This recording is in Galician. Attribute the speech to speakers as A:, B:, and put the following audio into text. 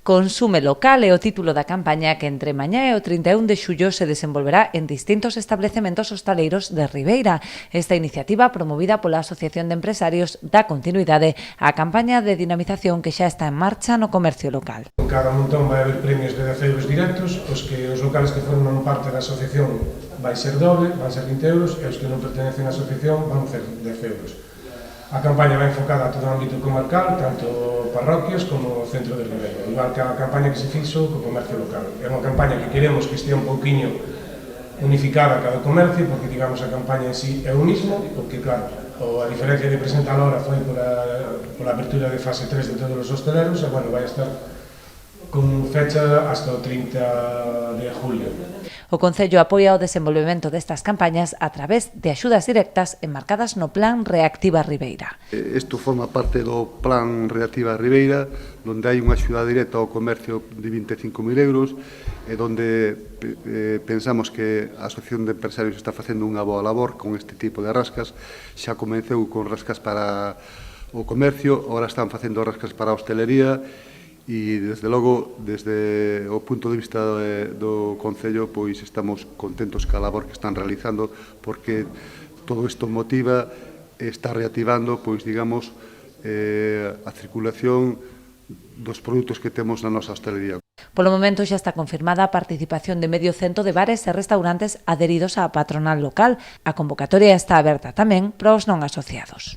A: Consume local é o título da campaña que entre mañá e o 31 de xullo se desenvolverá en distintos establecementos hostaleiros de Ribeira. Esta iniciativa, promovida pola Asociación de Empresarios, dá continuidade á campaña de dinamización que xa está en marcha no comercio local.
B: En cada montón vai haber premios de 10 euros directos, os locales que forman parte da asociación vai ser doble, van ser 20 euros, e os que non pertenecen á asociación van ser 10 euros. A campaña vai enfocada a todo o ámbito comarcal, tanto parroquias como o centro de Ribeira, igual que a campaña que se fixo co comercio local. É unha campaña que queremos que estea un pouquiño unificada a cada comercio, porque, digamos, a campaña en sí é o mismo, porque, claro, a diferencia de presentar ahora foi pola apertura de fase 3 de todos os hosteleros, e, bueno, vai estar con fecha hasta o 30 de julio.
A: O Concello apoia o desenvolvemento destas campañas a través de axudas directas enmarcadas no Plan Reactiva Ribeira.
C: Isto forma parte do Plan Reactiva Ribeira, onde hai unha axuda directa ao comercio de 25.000 euros, e onde pensamos que a Asociación de Empresarios está facendo unha boa labor con este tipo de rascas. Xa comeceu con rascas para o comercio, agora están facendo rascas para a hostelería, e, desde logo, desde o punto de vista do Concello, pois estamos contentos ca labor que están realizando, porque todo isto motiva e está reactivando, pois, digamos, a circulación dos produtos que temos na nosa hostelería.
A: Polo momento xa está confirmada a participación de medio cento de bares e restaurantes adheridos á patronal local. A convocatoria está aberta tamén para os non asociados.